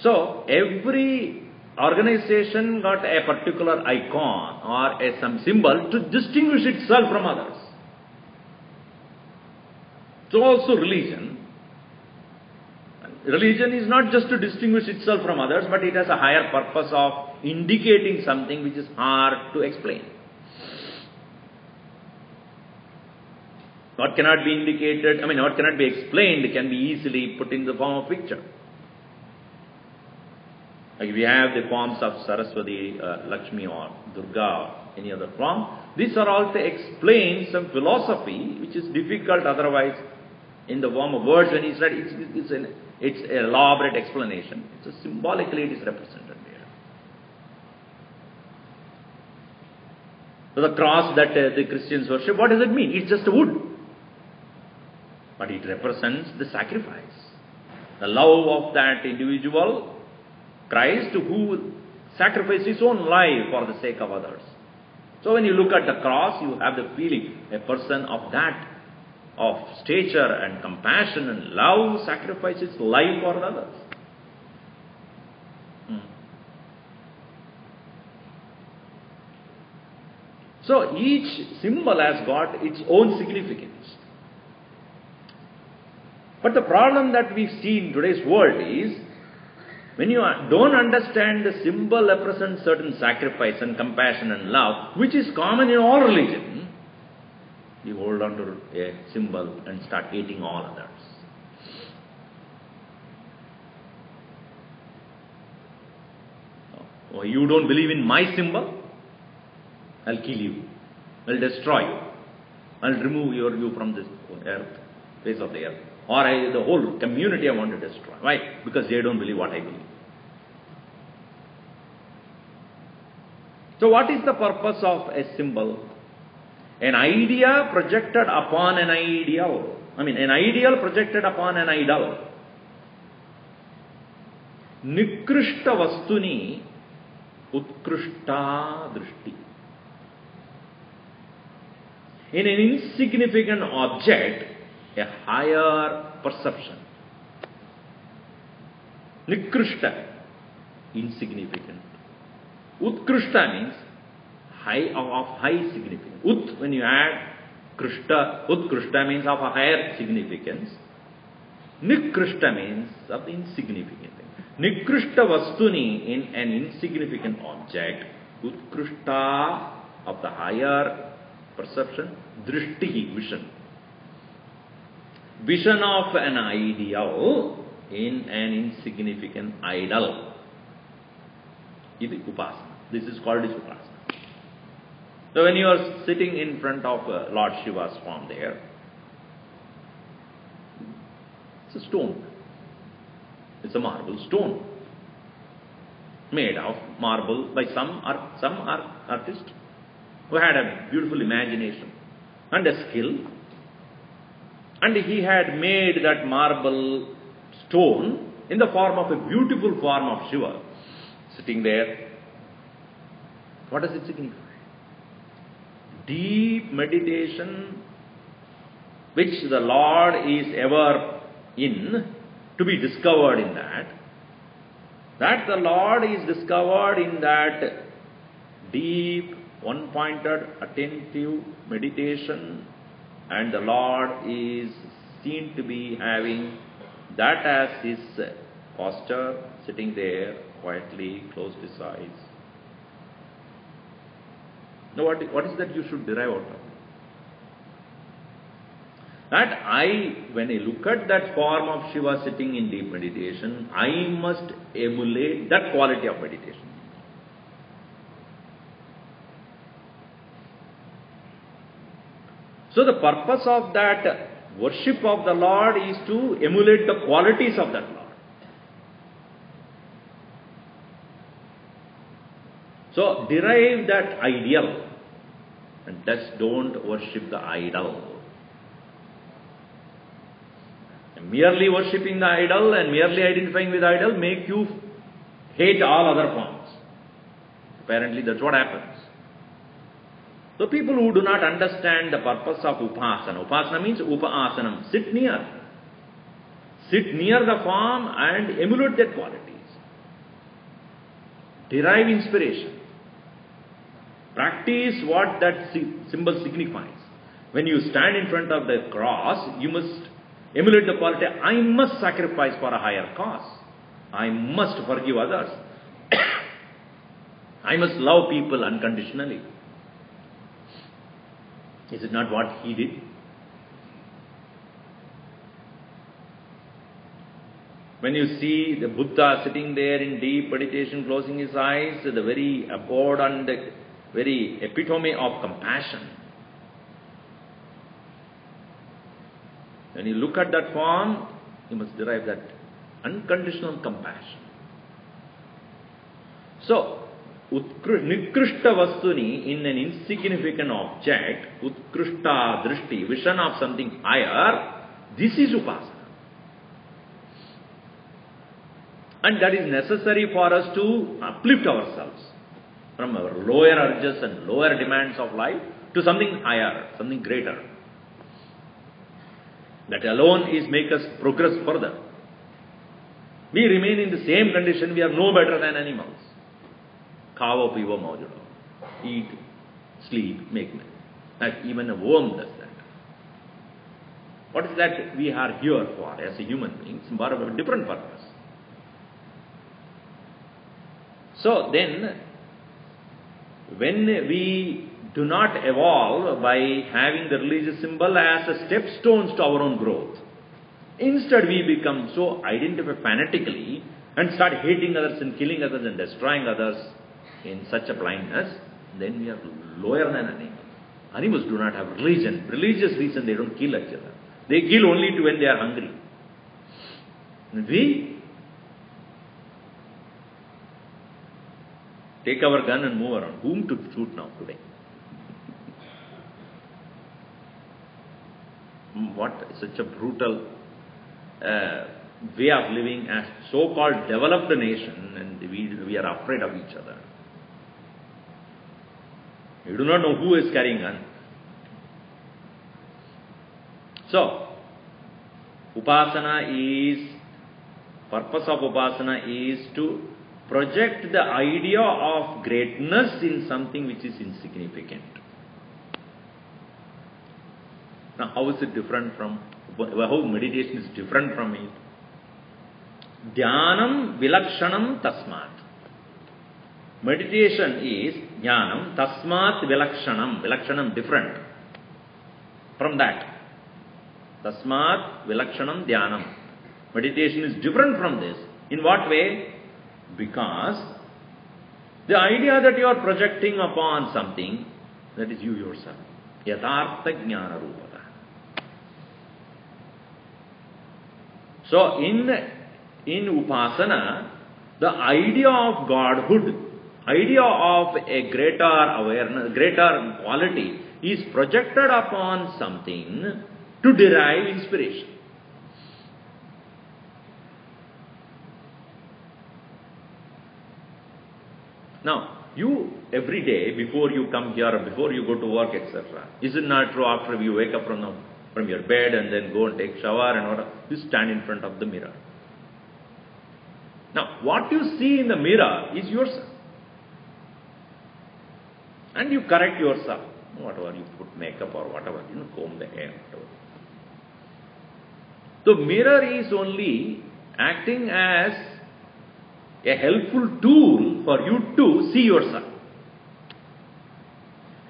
So, every organization got a particular icon or some symbol to distinguish itself from others. So also religion. Religion is not just to distinguish itself from others, but it has a higher purpose of indicating something which is hard to explain. What cannot be indicated, what cannot be explained can be easily put in the form of picture. Like we have the forms of Saraswati, Lakshmi or Durga or any other form. These are all to explain some philosophy which is difficult otherwise in the form of words. When he said it's an elaborate explanation. So symbolically it is represented there. So the cross that the Christians worship, what does it mean? It's just wood. But it represents the sacrifice. The love of that individual, Christ, who sacrificed his own life for the sake of others. So when you look at the cross, you have the feeling a person of that, of stature and compassion and love, sacrifices life for others. So each symbol has got its own significance. But the problem that we see in today's world is, when you don't understand the symbol represents certain sacrifice and compassion and love, which is common in all religion, you hold on to a symbol and start hating all others. Oh, you don't believe in my symbol? I'll kill you. I'll destroy you. I'll remove you from this earth, face of the earth. Or the whole community I want to destroy. Why? Because they don't believe what I believe. So what is the purpose of a symbol? An idea projected upon an ideal. An ideal projected upon an idol. Nikrishta vastuni utkrishta drishti. In an insignificant object, a higher perception. Nikrishta, insignificant. Utkrishta means of high significance. Ut, when you add Krishta, Utkrishta means of a higher significance. Nikrishta means of insignificant. Nikrishta vastuni, in an insignificant object. Utkrishta, of the higher perception. Drishti, vision. Vision of an ideal in an insignificant idol. This is upasana. This is called upasana. So when you are sitting in front of Lord Shiva's form there, it's a stone. It's a marble stone. Made of marble by some artist who had a beautiful imagination and a skill. And he had made that marble stone in the form of a beautiful form of Shiva, sitting there. What does it signify? Deep meditation, which the Lord is ever in, to be discovered in that. That the Lord is discovered in that deep, one-pointed, attentive meditation, and the Lord is seen to be having that as his posture, sitting there quietly, closed his eyes. Now what is that you should derive out of? That when I look at that form of Shiva sitting in deep meditation, I must emulate that quality of meditation. So the purpose of that worship of the Lord is to emulate the qualities of that Lord. So derive that ideal, and just don't worship the idol. Merely worshipping the idol and merely identifying with the idol make you hate all other forms. Apparently that's what happens. So people who do not understand the purpose of upasana, upasana means upasanam, sit near. Sit near the form and emulate their qualities. Derive inspiration. Practice what that symbol signifies. When you stand in front of the cross, you must emulate the quality, I must sacrifice for a higher cause. I must forgive others. I must love people unconditionally. Is it not what he did? When you see the Buddha sitting there in deep meditation, closing his eyes, the very abode and the very epitome of compassion. When you look at that form, you must derive that unconditional compassion. So, Nikrishta Vastuni, in an insignificant object, Utkrishta Drishti, vision of something higher, this is Upasana. And that is necessary for us to uplift ourselves from our lower urges and lower demands of life to something higher, something greater. That alone is make us progress further. We remain in the same condition, we are no better than animals. Khavo pivo maujudo. Eat, sleep, make money. That even a worm does that. What is that we are here for as a human being? It's for a different purpose. So then, when we do not evolve by having the religious symbol as a stepstones to our own growth, instead we become so identified fanatically and start hating others and killing others and destroying others in such a blindness, then we are lower than animals. Animals do not have religion. Religious reason they don't kill each other. They kill only when they are hungry. And we take our gun and move around. Whom to shoot now today? What such a brutal way of living as so-called developed nation, and we are afraid of each other. We do not know who is carrying gun. So, purpose of Upasana is to project the idea of greatness in something which is insignificant. Now, how is it different from, how meditation is different from it? Dhyanam vilakshanam tasmat. Meditation is jnanam tasmat vilakshanam. Vilakshanam different from that. Tasmat vilakshanam dhyanam. Meditation is different from this. In what way? Because the idea that you are projecting upon something, that is you yourself. Yathartha jnana rupata. So in Upasana, the idea of Godhood, idea of a greater awareness, greater quality is projected upon something to derive inspiration. Now, you every day, before you come here, or before you go to work, etc., is it not true after you wake up from your bed and then go and take shower and whatever, you stand in front of the mirror. Now, what you see in the mirror is yourself. And you correct yourself. Whatever you put makeup or whatever, comb the hair, whatever. The mirror is only acting as a helpful tool for you to see yourself.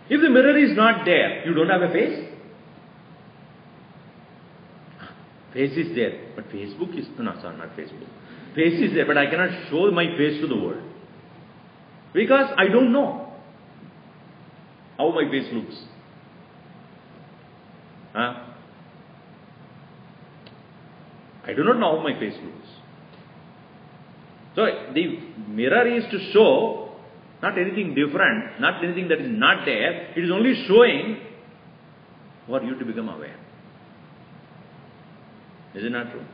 If the mirror is not there, you don't have a face. Face is there, but Facebook is, not Facebook. Face is there, but I cannot show my face to the world. Because I don't know how my face looks. I do not know how my face looks. So the mirror is to show not anything different, not anything that is not there. It is only showing for you to become aware. Is it not true?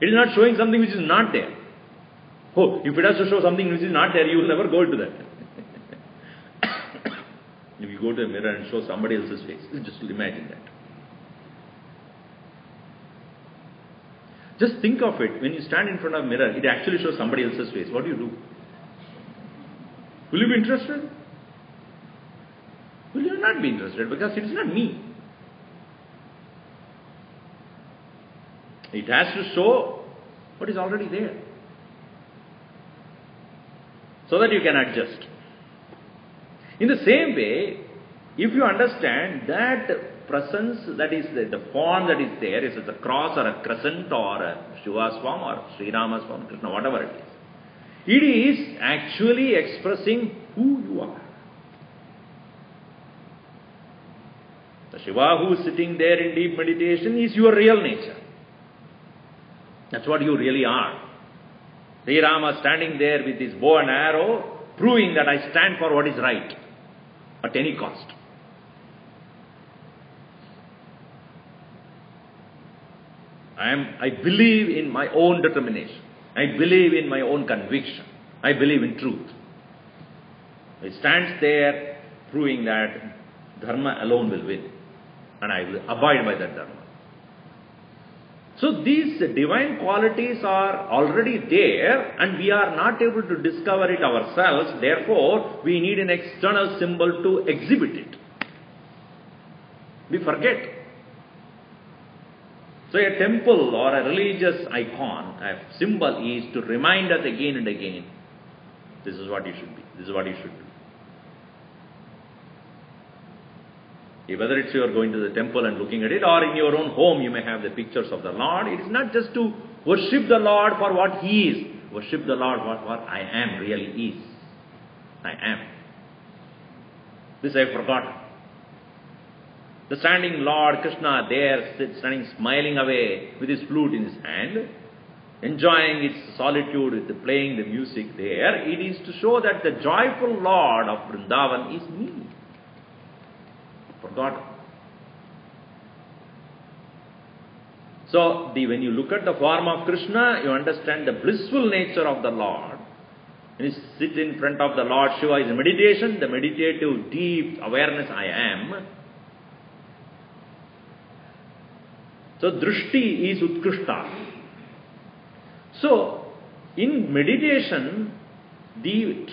It is not showing something which is not there. Oh, if it has to show something which is not there, you will never go into that. If you go to a mirror and show somebody else's face, just imagine that. Just think of it. When you stand in front of a mirror, it actually shows somebody else's face. What do you do? Will you be interested? Will you not be interested? Because it is not me. It has to show what is already there. So that you can adjust. In the same way, if you understand that presence, that is the form that is there, is it a cross or a crescent or a Shiva's form or Sri Rama's form, Krishna, whatever it is actually expressing who you are. The Shiva who is sitting there in deep meditation is your real nature. That's what you really are. Sri Rama standing there with his bow and arrow, proving that I stand for what is right at any cost. I believe in my own determination. I believe in my own conviction. I believe in truth. He stands there proving that Dharma alone will win. And I will abide by that Dharma. So these divine qualities are already there and we are not able to discover it ourselves. Therefore, we need an external symbol to exhibit it. We forget. So a temple or a religious icon, a symbol is to remind us again and again, this is what you should be, this is what you should do. Whether it's you are going to the temple and looking at it, or in your own home you may have the pictures of the Lord. It is not just to worship the Lord for what He is. Worship the Lord for what I am really is. I am. This I have forgotten. The standing Lord Krishna there, standing smiling away with his flute in his hand, enjoying its solitude with playing the music there, it is to show that the joyful Lord of Vrindavan is me. Forgotten. So, when you look at the form of Krishna, you understand the blissful nature of the Lord. When you sit in front of the Lord Shiva is meditation, the meditative deep awareness I am. So, drishti is utkrishta. So, in meditation, the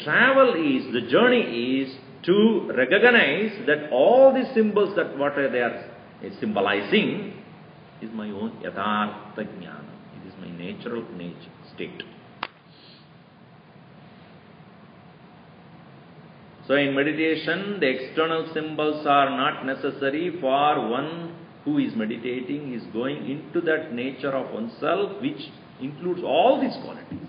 journey is to recognize that all the symbols that what they are symbolizing is my own yathartha jnana. It is my natural state. So in meditation, the external symbols are not necessary for one who is meditating, is going into that nature of oneself, which includes all these qualities.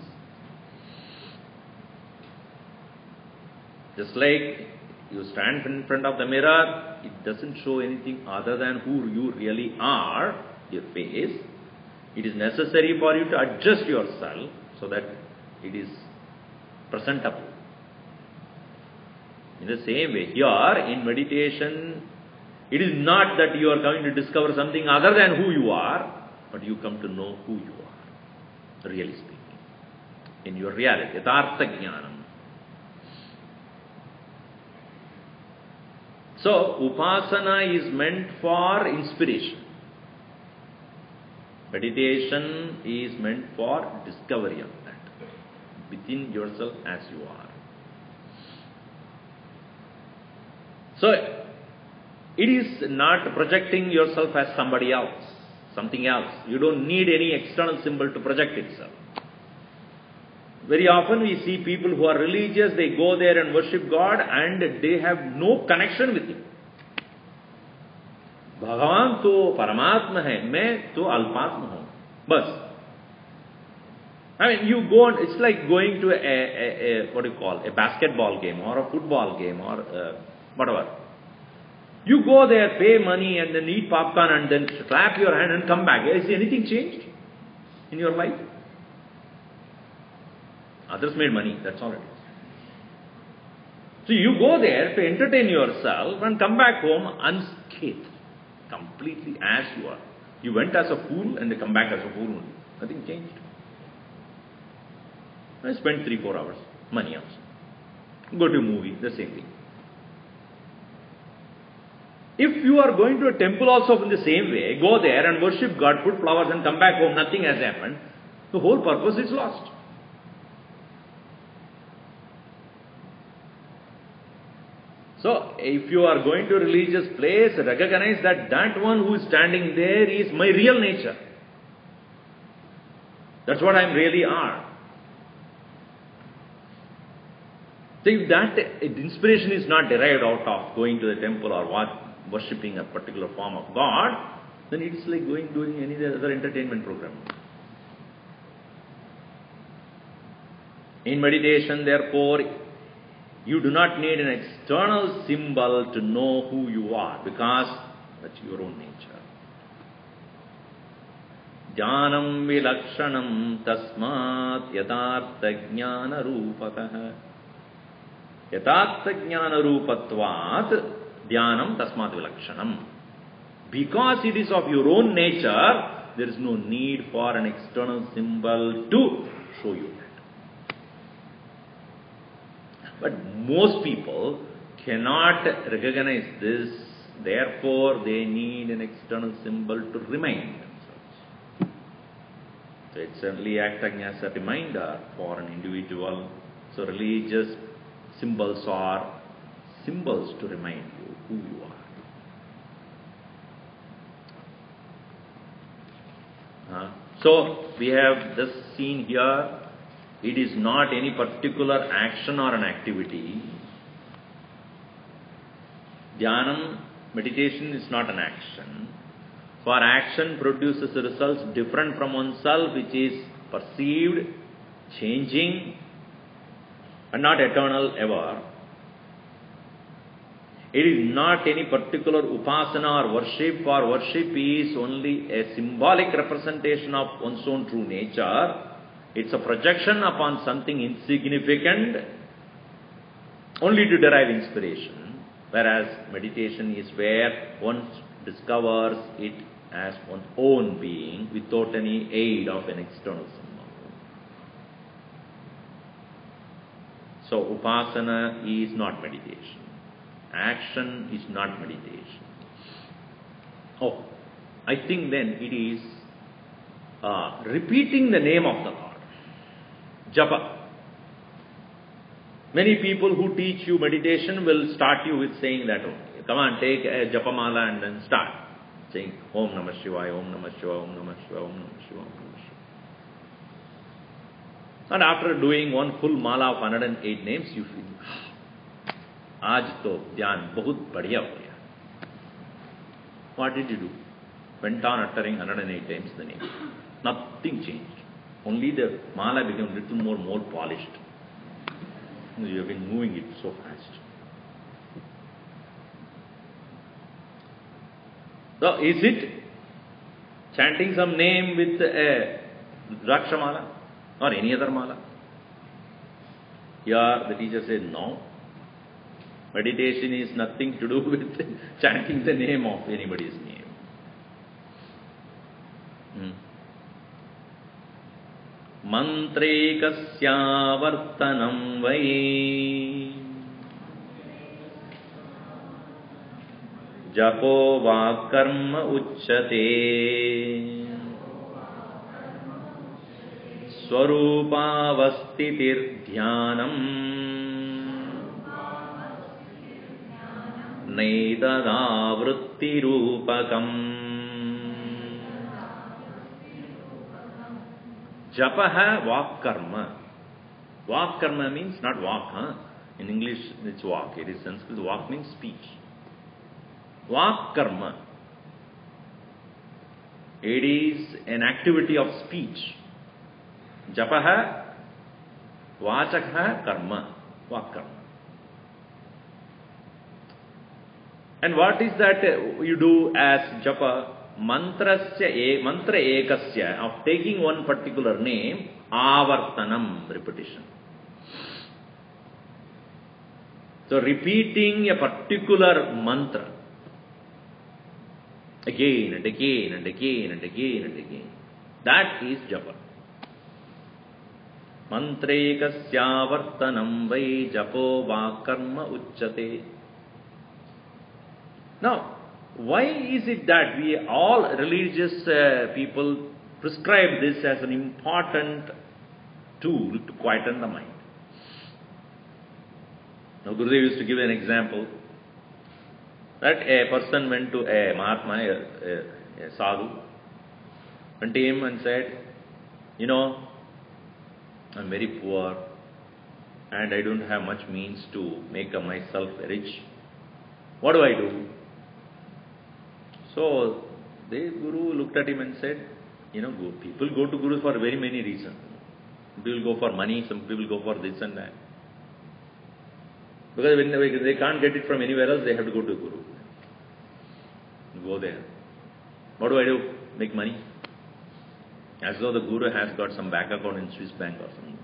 Just like you stand in front of the mirror, it doesn't show anything other than who you really are, your face. It is necessary for you to adjust yourself so that it is presentable. In the same way, here in meditation, it is not that you are going to discover something other than who you are, but you come to know who you are, really speaking, in your reality, yathartha jnanam. So, upasana is meant for inspiration. Meditation is meant for discovery of that within yourself as you are. So, it is not projecting yourself as somebody else, something else. You don't need any external symbol to project itself. Very often we see people who are religious, they go there and worship God and they have no connection with Him. भगवान तो परमात्मा है, मैं तो अल्पात्मा हूँ, बस. I mean, you go and it's like going to what do you call, a basketball game or a football game or whatever. You go there, pay money and then eat popcorn and then clap your hand and come back. Is anything changed in your life? Others made money, that's all it is. So you go there to entertain yourself and come back home unscathed, completely as you are. You went as a fool and they come back as a fool only. Nothing changed. I spent 3-4 hours, money also. Go to a movie, the same thing. If you are going to a temple also in the same way, go there and worship God, put flowers and come back home, nothing has happened, the whole purpose is lost. So, if you are going to a religious place, recognize that that one who is standing there is my real nature. That's what I really are. So, if that inspiration is not derived out of going to the temple or worshipping a particular form of God, then it is like doing any other entertainment program. In meditation, therefore, you do not need an external symbol to know who you are, because that's your own nature. Dhyanam vilakshanam tasmat yatartha jnana rupatah. Yatartha jnana rupatvat dhyanam tasmat vilakshanam. Because it is of your own nature, there is no need for an external symbol to show you that. But most people cannot recognize this, therefore they need an external symbol to remind themselves. So it's only acting as a reminder for an individual. So religious symbols are symbols to remind you who you are. So we have this scene here. It is not any particular action or an activity. Dhyanam, meditation is not an action. For action produces results different from oneself, which is perceived, changing, and not eternal ever. It is not any particular upasana or worship, for worship is only a symbolic representation of one's own true nature. It's a projection upon something insignificant only to derive inspiration, whereas meditation is where one discovers it as one's own being without any aid of an external symbol. So upasana is not meditation. Action is not meditation. Oh, I think then it is repeating the name of the Lord. Japa. Many people who teach you meditation will start you with saying that only. Come on, take a japamala and then start saying Om Namah Shivaya, Om Namah Shivaya, Om Namah Shivaya, Om Namah Shivaya, Om Namah Shivaya. And after doing one full mala of 108 names, you feel, Aaj to dhyan bahut badhiya ho gaya. What did you do? Went on uttering 108 times the name. Nothing changed. Only the mala became a little more polished. You have been moving it so fast. So is it chanting some name with a Draksha mala or any other mala? Here the teacher said no. Meditation is nothing to do with chanting the name of anybody's name. Mantrikasya vartanam vai Japo va karma uchyate. Swaroopavastitir dhyanam. Naidada vritti rupakam. Japaha vak karma. Vak karma means not walk, huh? In English it's walk. It is Sanskrit. Walk means speech. Vak karma. It is an activity of speech. Japaha, vachakha karma. Vak karma. And what is that you do as japa? Mantra ekasya, of taking one particular name, avartanam, repetition. So repeating a particular mantra again and again and again and again and again. That is japa. Mantrekasya vartanam vai japo va karma uchyate. Now, why is it that we all religious people prescribe this as an important tool to quieten the mind? Now, Gurudev used to give an example that a person went to a Mahatma, a sadhu, went to him and said, you know, I'm very poor and I don't have much means to make myself rich. What do I do? So, the Guru looked at him and said, you know, people go to Guru for very many reasons. Some people go for money, some people go for this and that. Because when they can't get it from anywhere else, they have to go to Guru. Go there. What do I do? Make money. As though the Guru has got some bank account in Swiss bank or something.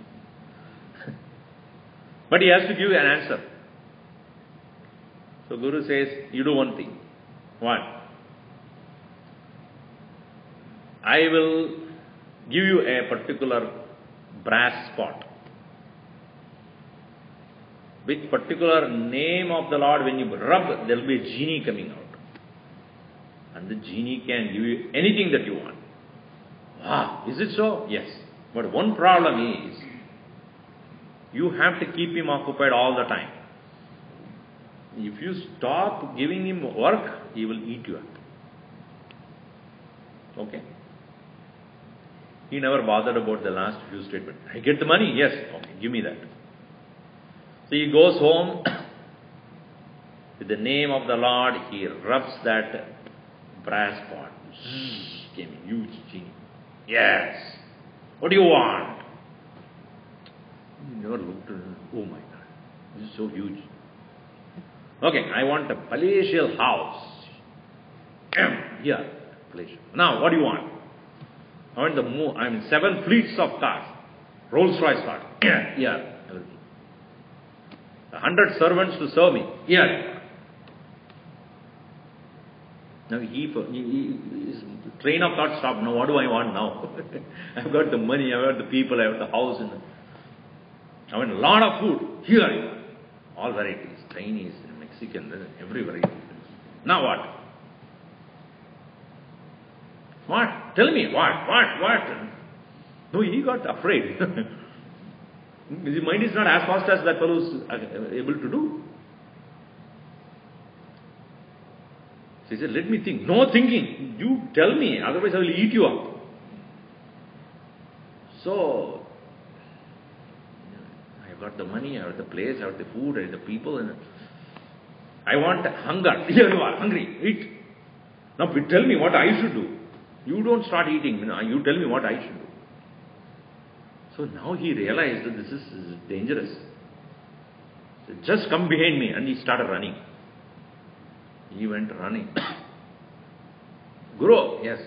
But he has to give an answer. So Guru says, you do one thing. What? I will give you a particular brass pot. With particular name of the Lord, when you rub, there will be a genie coming out. And the genie can give you anything that you want. Ah, is it so? Yes. But one problem is, you have to keep him occupied all the time. If you stop giving him work, he will eat you up. Okay? He never bothered about the last few statements. I get the money? Yes. Okay, give me that. So he goes home with the name of the Lord. He rubs that brass pot. Came a huge genie. Yes. What do you want? He never looked at it. Oh my God. This is so huge. Okay, I want a palatial house. Here, palatial. Now, what do you want? I want the 7 fleets of cars. Rolls-Royce cars. Here, everything. 100 servants to serve me. Here. Now his train of thought stopped. Now what do I want now? I've got the money, I've got the people, I have the house. I want a lot of food. Here. All varieties. Chinese, Mexican, every variety. Now what? What? Tell me. What? No, he got afraid. His mind is not as fast as that fellow is able to do. So he said, let me think. No thinking. You tell me, otherwise I will eat you up. So, I have got the money, I have the place, I have the food, I have the people. And I want hunger. Here you are, hungry. Eat. Now tell me what I should do. You don't start eating. You tell me what I should do. So now he realized that this is dangerous. So just come behind me, and he started running. He went running. Guru, yes.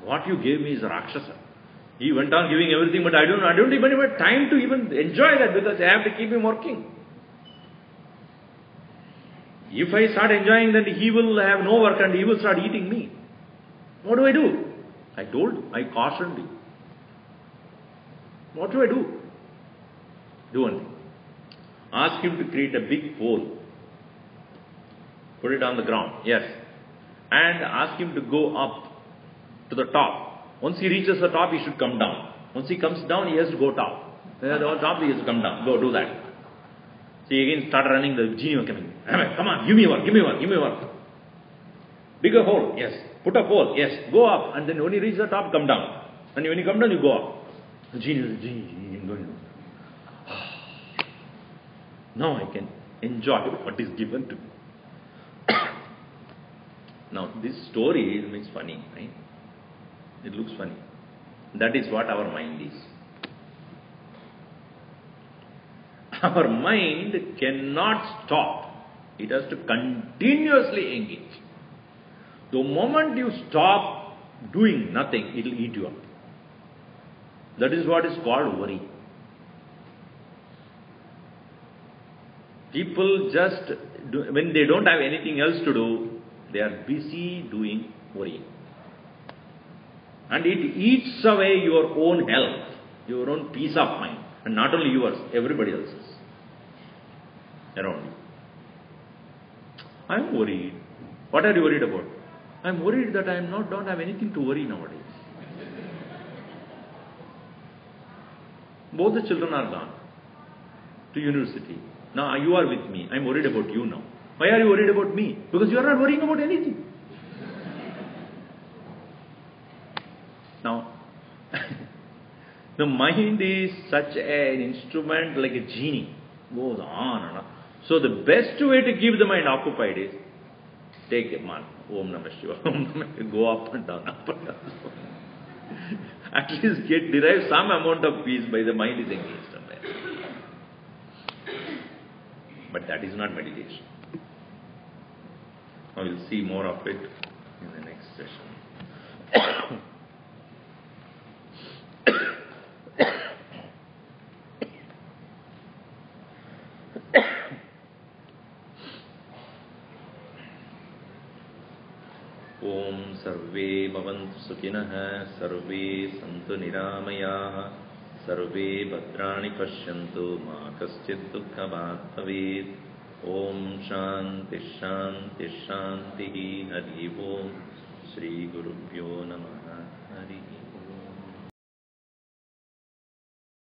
What you gave me is Rakshasa. He went on giving everything, but I don't even have time to even enjoy that because I have to keep him working. If I start enjoying that, he will have no work and he will start eating me. What do? I cautioned you. What do? Do one thing. Ask him to create a big pole. Put it on the ground, yes. And ask him to go up to the top. Once he reaches the top, he should come down. Once he comes down, he has to go top. The top, he has to come down. Go do that. So he again start running, the genie was coming. Come on, give me work, give me work, give me work. Bigger hole, yes. Put a hole, yes. Go up. And then when you reach the top, come down. And when you come down, you go up. The genie, going down. Now I can enjoy what is given to me. Now this story is funny, right? It looks funny. That is what our mind is. Our mind cannot stop. It has to continuously engage. The moment you stop doing nothing, it will eat you up. That is what is called worry. People just, when they don't have anything else to do, they are busy doing worrying. And it eats away your own health, your own peace of mind. And not only yours, everybody else's around you. I am worried. What are you worried about? I am worried that I don't have anything to worry nowadays. Both the children are gone to university. Now you are with me. I am worried about you now. Why are you worried about me? Because you are not worrying about anything. Now, the mind is such an instrument like a genie. Goes on and on. So the best way to keep the mind occupied is take a mantra. Om Namah Shivaya. Om Namah Shivaya. Go up and down, up and down. At least derive some amount of peace by the mind is engaged somewhere. But that is not meditation. I will see more of it in the next session. Om Sarve Bhavantu Sukhinah Sarve Santu Niramayah Sarve Bhadrani Pashyantu Ma Kaschid Dukkha Bhat Bhavet. Om Shanti Shanti Shanti Hari Om Shri Guru Pyo